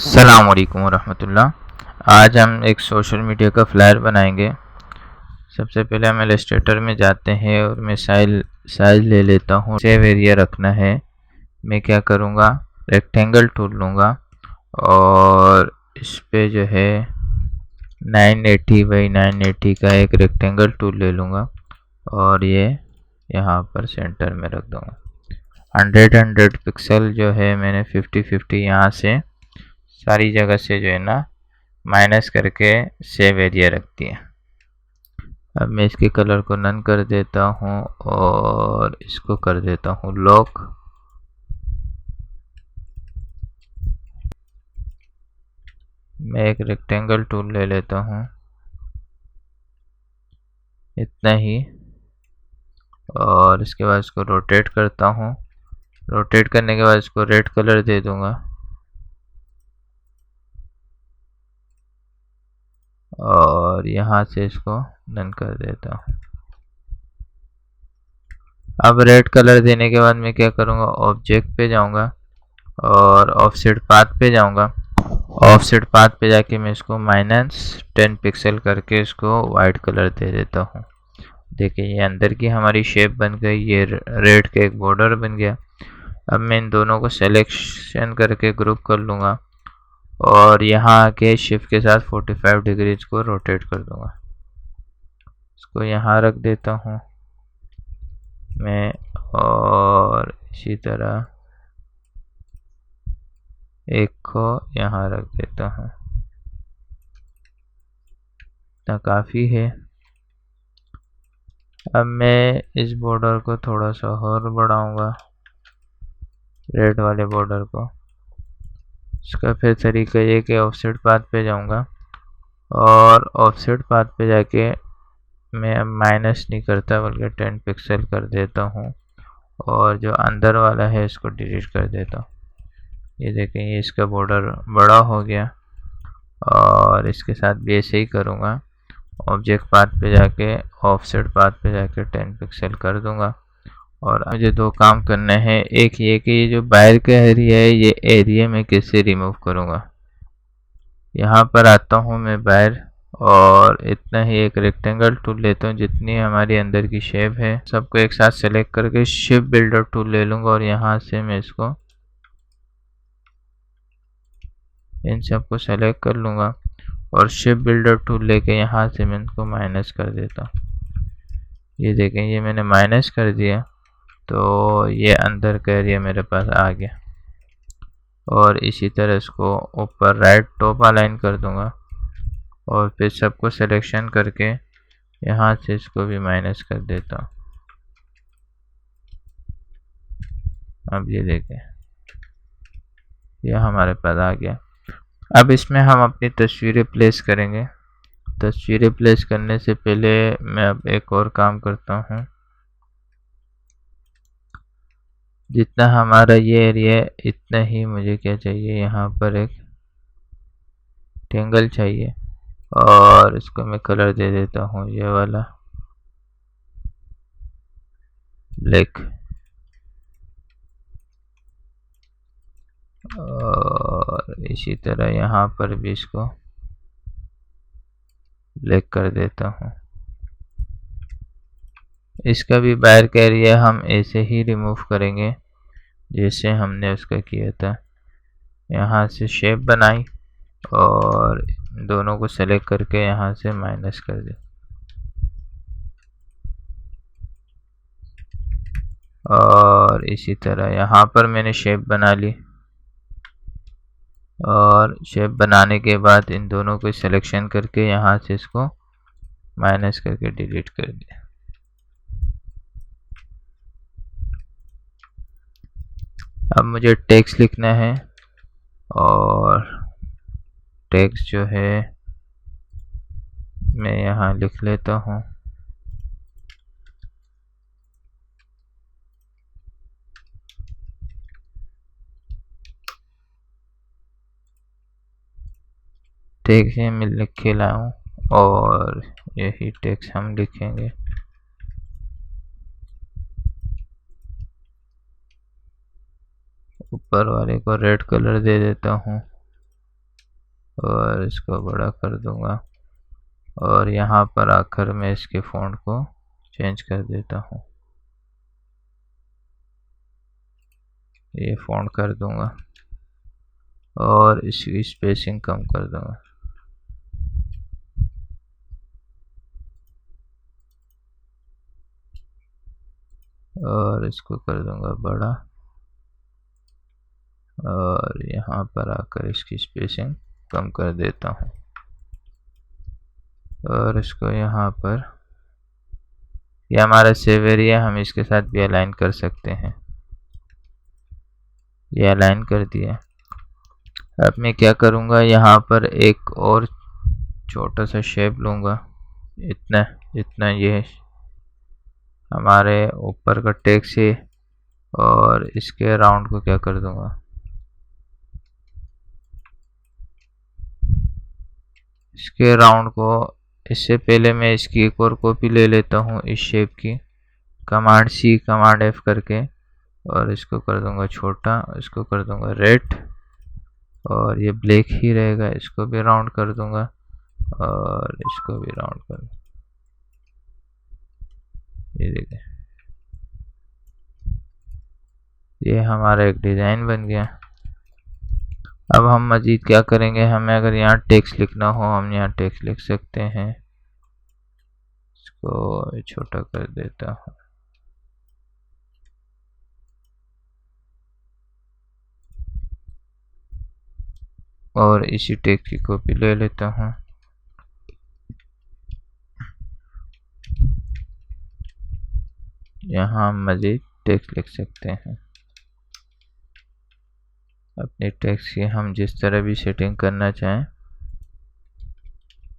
अस्सलाम वालेकुम रहमतुल्लाह। आज हम एक सोशल मीडिया का फ्लायर बनाएंगे। सबसे पहले हम इलस्ट्रेटर में जाते हैं और मैं साइज ले लेता हूँ। सेव एरिया रखना है। मैं क्या करूँगा, रेक्टेंगल टूल लूँगा और इस पे जो है 980 बाई 980 का एक रेक्टेंगल टूल ले लूँगा और ये यहाँ पर सेंटर में रख दूँगा। 100 पिक्सल जो है मैंने 50-50 यहाँ से सारी जगह से जो है ना माइनस करके सेव एरिया रखती है। अब मैं इसके कलर को नन कर देता हूँ और इसको कर देता हूँ लॉक। मैं एक रेक्टेंगल टूल ले लेता हूँ, इतना ही, और इसके बाद इसको रोटेट करता हूँ। रोटेट करने के बाद इसको रेड कलर दे दूँगा और यहाँ से इसको डन कर देता हूँ। अब रेड कलर देने के बाद मैं क्या करूँगा, ऑब्जेक्ट पे जाऊँगा और ऑफसेट पाथ पे जाऊँगा। ऑफसेट पाथ पे जाके मैं इसको -10 पिक्सल करके इसको वाइट कलर दे देता हूँ। देखिए ये अंदर की हमारी शेप बन गई, ये रेड का एक बॉर्डर बन गया। अब मैं इन दोनों को सिलेक्शन करके ग्रुप कर लूँगा और यहाँ आके शिफ्ट के साथ 45 डिग्रीज को रोटेट कर दूँगा। इसको यहाँ रख देता हूँ मैं और इसी तरह एक को यहाँ रख देता हूँ। इतना काफ़ी है। अब मैं इस बॉर्डर को थोड़ा सा और बढ़ाऊंगा, रेड वाले बॉर्डर को। इसका फिर तरीका ये कि ऑफसेट पाथ पे जाऊंगा और ऑफसेट पाथ पे जाके मैं अब माइनस नहीं करता बल्कि 10 पिक्सल कर देता हूँ और जो अंदर वाला है इसको डिलीट कर देता हूँ। ये देखें, ये इसका बॉर्डर बड़ा हो गया और इसके साथ भी ऐसे ही करूँगा। ऑब्जेक्ट पाथ पे जाके ऑफसेट पाथ पे जाके 10 पिक्सल कर दूंगा। और मुझे दो काम करने हैं। एक ये कि ये जो बाहर का एरिया है, ये एरिया मैं कैसे रिमूव करूँगा। यहाँ पर आता हूँ मैं बाहर और इतना ही एक रेक्टेंगल टूल लेता हूँ, जितनी हमारी अंदर की शेप है सबको एक साथ सेलेक्ट करके शेप बिल्डर टूल ले लूँगा और यहाँ से मैं इसको इन सबको सेलेक्ट कर लूँगा और शेप बिल्डर टूल लेके यहाँ से मैं इनको माइनस कर देता हूँ। ये देखें, ये मैंने माइनस कर दिया तो ये अंदर का एरिया मेरे पास आ गया। और इसी तरह इसको ऊपर राइट टॉप अलाइन कर दूंगा और फिर सबको सिलेक्शन करके यहाँ से इसको भी माइनस कर देता हूँ। अब ये देखें, यह हमारे पास आ गया। अब इसमें हम अपनी तस्वीरें प्लेस करेंगे। तस्वीरें प्लेस करने से पहले मैं अब एक और काम करता हूँ। जितना हमारा ये एरिया है इतना ही मुझे क्या चाहिए, यहाँ पर एक ट्रायंगल चाहिए और इसको मैं कलर दे देता हूँ ये वाला ब्लैक। और इसी तरह यहाँ पर भी इसको ब्लैक कर देता हूँ। इसका भी बाहर का एरिया हम ऐसे ही रिमूव करेंगे जैसे हमने उसका किया था। यहाँ से शेप बनाई और दोनों को सेलेक्ट करके यहाँ से माइनस कर दे और इसी तरह यहाँ पर मैंने शेप बना ली और शेप बनाने के बाद इन दोनों को सिलेक्शन करके यहाँ से इसको माइनस करके डिलीट कर दिया। अब मुझे टेक्स्ट लिखना है और टेक्स्ट जो है मैं यहाँ लिख लेता हूँ। टेक्स्ट मैं लिख के लाऊं और यही टेक्स्ट हम लिखेंगे। ऊपर वाले को रेड कलर दे देता हूँ और इसको बड़ा कर दूंगा और यहाँ पर आकर मैं इसके फ़ॉन्ट को चेंज कर देता हूँ। ये फ़ॉन्ट कर दूंगा और इसकी स्पेसिंग कम कर दूंगा। और इसको कर दूंगा बड़ा और यहाँ पर आकर इसकी स्पेसिंग कम कर देता हूँ और इसको यहाँ पर, ये हमारा सेव एरिया, हम इसके साथ भी अलाइन कर सकते हैं। ये अलाइन कर दिया। अब मैं क्या करूँगा, यहाँ पर एक और छोटा सा शेप लूँगा, इतना इतना, ये हमारे ऊपर का टेक्स्ट है और इसके राउंड को क्या कर दूंगा, इसके राउंड को, इससे पहले मैं इसकी एक और कॉपी ले लेता हूँ इस शेप की, कमांड सी कमांड एफ करके, और इसको कर दूंगा छोटा, इसको कर दूंगा रेड और ये ब्लैक ही रहेगा। इसको भी राउंड कर दूंगा और इसको भी राउंड कर दूंगा। ये देखिए, ये हमारा एक डिज़ाइन बन गया। अब हम मज़ीद क्या करेंगे, हमें अगर यहाँ टेक्स्ट लिखना हो हम यहाँ टेक्स्ट लिख सकते हैं। इसको छोटा कर देता हूँ और इसी टेक्स्ट की कॉपी ले लेता हूँ। यहाँ हम मज़ीद टेक्स्ट लिख सकते हैं। अपने टेक्स्ट की हम जिस तरह भी सेटिंग करना चाहें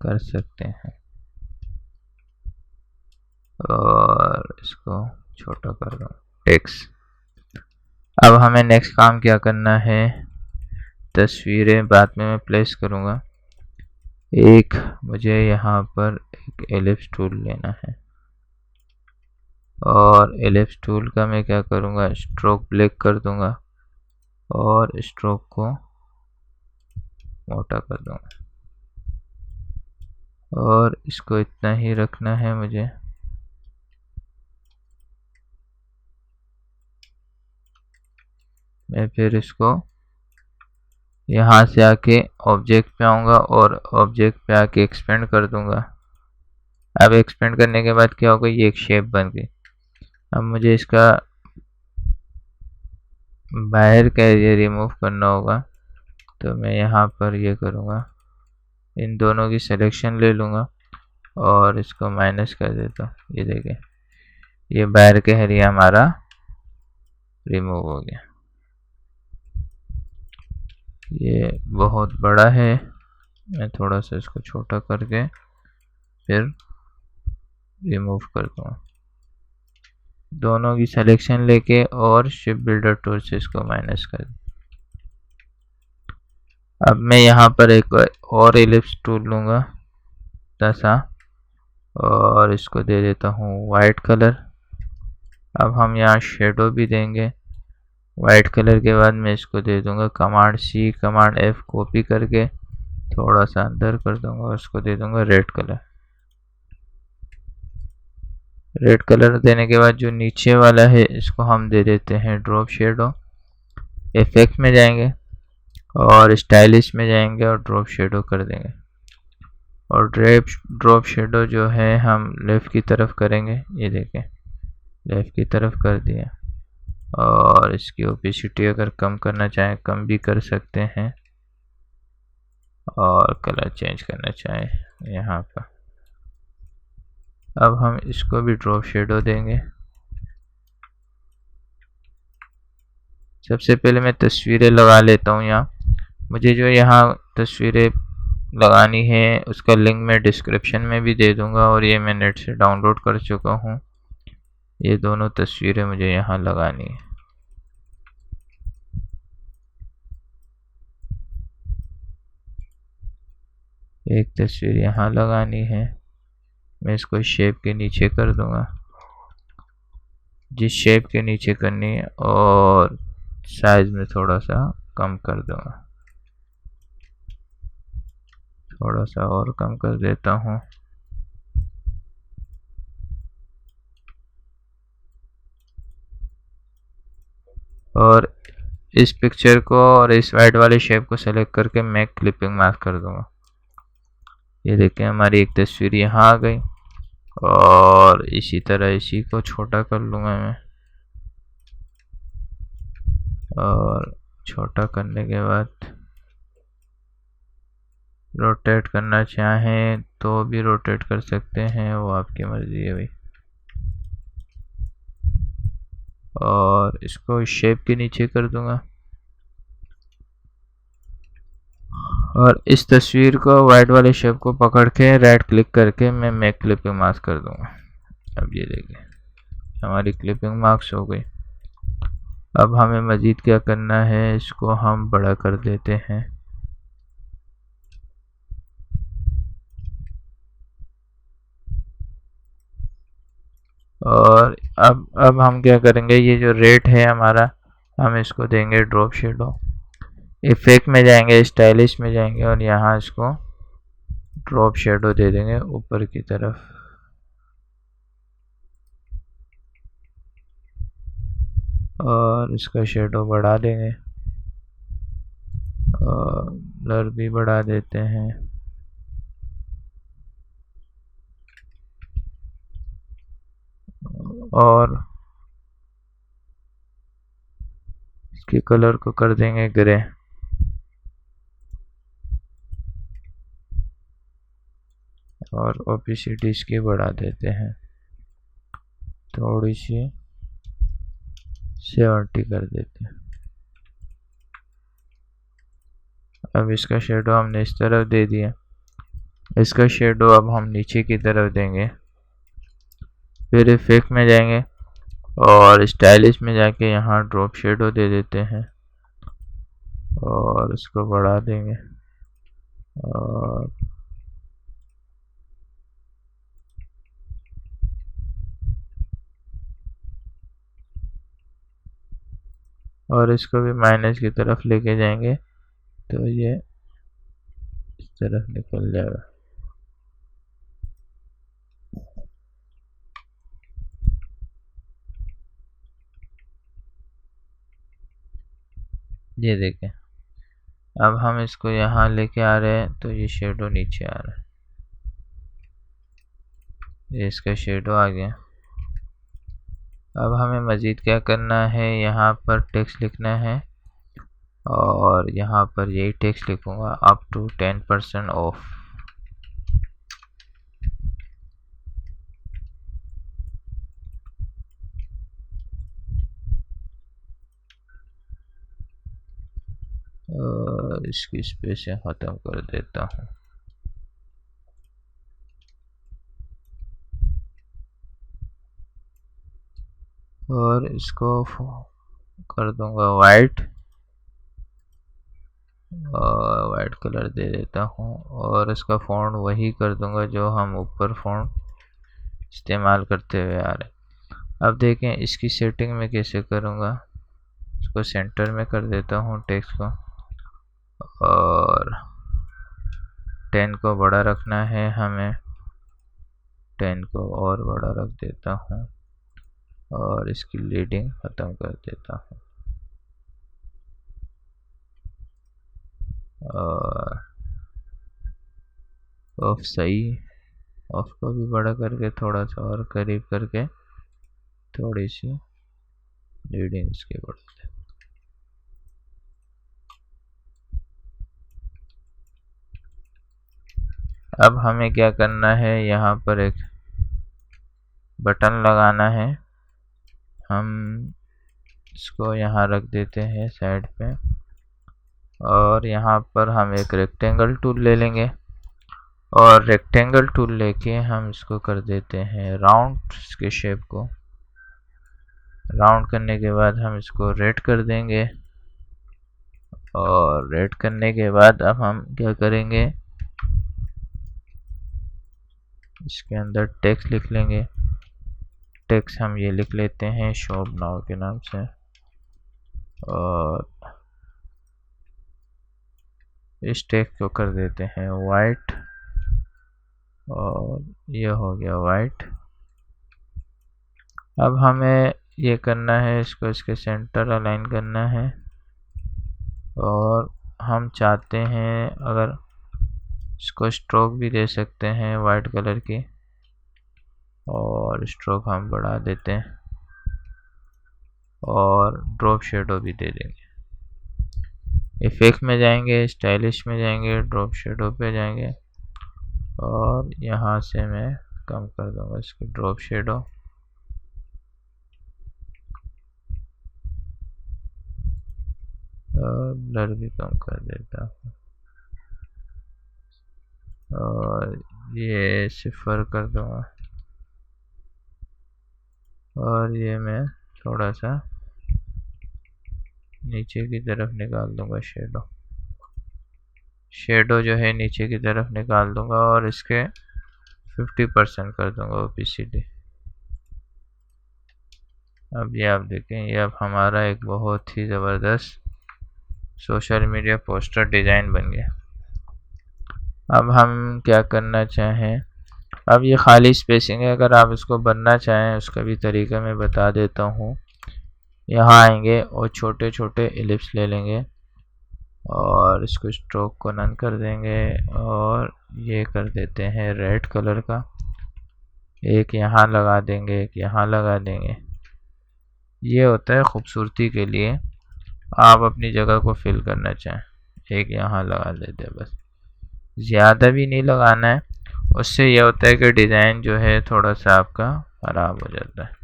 कर सकते हैं और इसको छोटा कर दो टेक्स्ट। अब हमें नेक्स्ट काम क्या करना है, तस्वीरें बाद में मैं प्लेस करूँगा। एक मुझे यहाँ पर एक एलिप्स टूल लेना है और एलिप्स टूल का मैं क्या करूँगा, स्ट्रोक ब्लैक कर दूँगा और स्ट्रोक को मोटा कर दूँगा और इसको इतना ही रखना है मुझे। मैं फिर इसको यहाँ से आके ऑब्जेक्ट पे आऊँगा और ऑब्जेक्ट पे आके एक्सपेंड कर दूँगा। अब एक्सपेंड करने के बाद क्या होगा, ये एक शेप बन गई। अब मुझे इसका बाहर का एरिया रिमूव करना होगा, तो मैं यहाँ पर ये करूँगा, इन दोनों की सिलेक्शन ले लूँगा और इसको माइनस कर देता हूँ। ये देखें, ये बाहर का एरिया हमारा रिमूव हो गया। ये बहुत बड़ा है, मैं थोड़ा सा इसको छोटा करके फिर रिमूव कर दूँगा। दोनों की सिलेक्शन लेके और शिफ्ट बिल्डर टूल से इसको माइनस कर। अब मैं यहाँ पर एक और एलिप्स टूल लूँगा दसा और इसको दे देता हूँ वाइट कलर। अब हम यहाँ शेडो भी देंगे वाइट कलर के बाद मैं इसको दे दूँगा कमांड सी कमांड एफ कॉपी करके थोड़ा सा अंदर कर दूँगा और इसको दे दूँगा रेड कलर। रेड कलर देने के बाद जो नीचे वाला है इसको हम दे देते हैं ड्रॉप शेडो। इफेक्ट में जाएंगे और स्टाइलिश में जाएंगे और ड्रॉप शेडो कर देंगे और ड्रॉप शेडो जो है हम लेफ़्ट की तरफ करेंगे। ये देखें, लेफ़्ट की तरफ कर दिया और इसकी ओपेसिटी अगर कम करना चाहें कम भी कर सकते हैं और कलर चेंज करना चाहें यहाँ पर। अब हम इसको भी ड्रॉप शेडो देंगे। सबसे पहले मैं तस्वीरें लगा लेता हूँ। यहाँ मुझे जो यहाँ तस्वीरें लगानी है उसका लिंक मैं डिस्क्रिप्शन में भी दे दूँगा और ये मैं नेट से डाउनलोड कर चुका हूँ। ये दोनों तस्वीरें मुझे यहाँ लगानी है। एक तस्वीर यहाँ लगानी है, मैं इसको शेप के नीचे कर दूँगा, जिस शेप के नीचे करनी है, और साइज में थोड़ा सा कम कर दूँगा। थोड़ा सा और कम कर देता हूँ। और इस पिक्चर को और इस वाइट वाले शेप को सेलेक्ट करके मैं क्लिपिंग मास्क कर दूंगा। ये देखें हमारी एक तस्वीर यहाँ आ गई। और इसी तरह इसी को छोटा कर लूँगा मैं, और छोटा करने के बाद रोटेट करना चाहें तो भी रोटेट कर सकते हैं, वो आपकी मर्जी है भाई। और इसको शेप के नीचे कर दूंगा और इस तस्वीर को वाइट वाले शेप को पकड़ के राइट क्लिक करके मैं मेक क्लिपिंग मास्क कर दूंगा। अब ये देखिए हमारी क्लिपिंग मास्क हो गई। अब हमें मजीद क्या करना है, इसको हम बड़ा कर देते हैं। और अब हम क्या करेंगे, ये जो रेट है हमारा, हम इसको देंगे ड्रॉप शेडो। इफेक्ट में जाएंगे, स्टाइलिश में जाएंगे और यहाँ इसको ड्रॉप शेडो दे देंगे ऊपर की तरफ। और इसका शेडो बढ़ा देंगे और ब्लर भी बढ़ा देते हैं। और इसके कलर को कर देंगे ग्रे। और ओपेसिटी इसकी बढ़ा देते हैं थोड़ी सी, 70 कर देते हैं। अब इसका शेडो हमने इस तरफ दे दिया। इसका शेडो अब हम नीचे की तरफ देंगे। फिर इफेक्ट में जाएंगे और स्टाइलिश में जाके यहाँ ड्रॉप शेडो दे देते हैं और इसको बढ़ा देंगे। और इसको भी माइनस की तरफ लेके जाएंगे तो ये इस तरफ निकल जाएगा। ये देखें अब हम इसको यहाँ लेके आ रहे हैं तो ये शेडो नीचे आ रहा है, ये इसका शेडो आ गया। अब हमें मज़ीद क्या करना है, यहाँ पर टेक्स्ट लिखना है और यहाँ पर यही टेक्स्ट लिखूंगा, अप टू 10% ऑफ। इसकी स्पेस ख़त्म कर देता हूँ। और इसको कर दूंगा वाइट, और वाइट कलर दे देता हूँ। और इसका फ़ॉन्ट वही कर दूंगा जो हम ऊपर फ़ॉन्ट इस्तेमाल करते हुए आ रहे हैं। अब देखें इसकी सेटिंग में कैसे करूँगा, इसको सेंटर में कर देता हूँ टेक्स्ट को, और 10 को बड़ा रखना है हमें, 10 को और बड़ा रख देता हूँ और इसकी लीडिंग ख़त्म कर देता हूँ। और ऑफ सही, ऑफ को भी बड़ा करके थोड़ा सा और करीब करके थोड़ी सी लीडिंग इसके बढ़ा दें। अब हमें क्या करना है, यहाँ पर एक बटन लगाना है, हम इसको यहाँ रख देते हैं साइड पे। और यहाँ पर हम एक रेक्टेंगल टूल ले लेंगे और रेक्टेंगल टूल लेके हम इसको कर देते हैं राउंड। इसके शेप को राउंड करने के बाद हम इसको रेड कर देंगे। और रेड करने के बाद अब हम क्या करेंगे, इसके अंदर टेक्स्ट लिख लेंगे। टेक्स्ट हम ये लिख लेते हैं शॉप नाउ के नाम से। और इस टेक्स्ट को कर देते हैं वाइट, और ये हो गया वाइट। अब हमें ये करना है, इसको इसके सेंटर अलाइन करना है, और हम चाहते हैं अगर इसको स्ट्रोक भी दे सकते हैं वाइट कलर की, और स्ट्रोक हम बढ़ा देते हैं, और ड्रॉप शेडो भी दे देंगे। इफेक्ट में जाएंगे, स्टाइलिश में जाएंगे, ड्रॉप शेडो पे जाएंगे, और यहाँ से मैं कम कर दूंगा इसकी ड्रॉप शेडो। और ब्लर भी कम कर देता हूँ, और ये 0 कर दूंगा, और ये मैं थोड़ा सा नीचे की तरफ निकाल दूंगा शेडो जो है नीचे की तरफ निकाल दूंगा, और इसके 50% कर दूंगा ओपेसिटी। अब ये आप देखें, ये अब हमारा एक बहुत ही ज़बरदस्त सोशल मीडिया पोस्टर डिज़ाइन बन गया। अब हम क्या करना चाहें, अब ये खाली स्पेसिंग है, अगर आप इसको बनना चाहें उसका भी तरीका मैं बता देता हूँ। यहाँ आएंगे और छोटे छोटे एलिप्स ले लेंगे, और इसको स्ट्रोक को नन कर देंगे, और ये कर देते हैं रेड कलर का। एक यहाँ लगा देंगे, एक यहाँ लगा देंगे। ये होता है खूबसूरती के लिए, आप अपनी जगह को फिल करना चाहें, एक यहाँ लगा देते हैं बस, ज़्यादा भी नहीं लगाना है। उससे यह होता है कि डिज़ाइन जो है थोड़ा सा आपका ख़राब हो जाता है।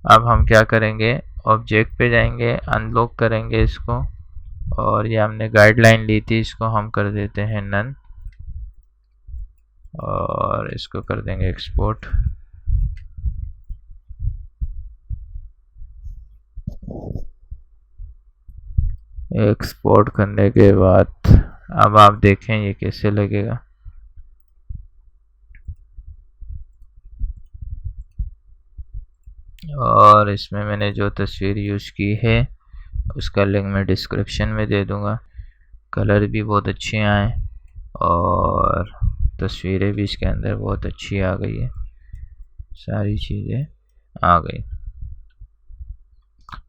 अब हम क्या करेंगे, ऑब्जेक्ट पे जाएंगे, अनलॉक करेंगे इसको, और ये हमने गाइडलाइन ली थी, इसको हम कर देते हैं नन, और इसको कर देंगे एक्सपोर्ट। एक्सपोर्ट करने के बाद अब आप देखें ये कैसे लगेगा। और इसमें मैंने जो तस्वीर यूज़ की है उसका लिंक मैं डिस्क्रिप्शन में दे दूंगा। कलर भी बहुत अच्छे आए, और तस्वीरें भी इसके अंदर बहुत अच्छी आ गई है, सारी चीज़ें आ गई।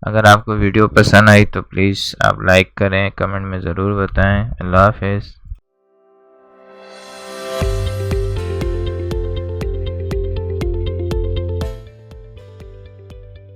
अगर आपको वीडियो पसंद आई तो प्लीज़ आप लाइक करें, कमेंट में ज़रूर बताएं। अल्लाह हाफ़िज़।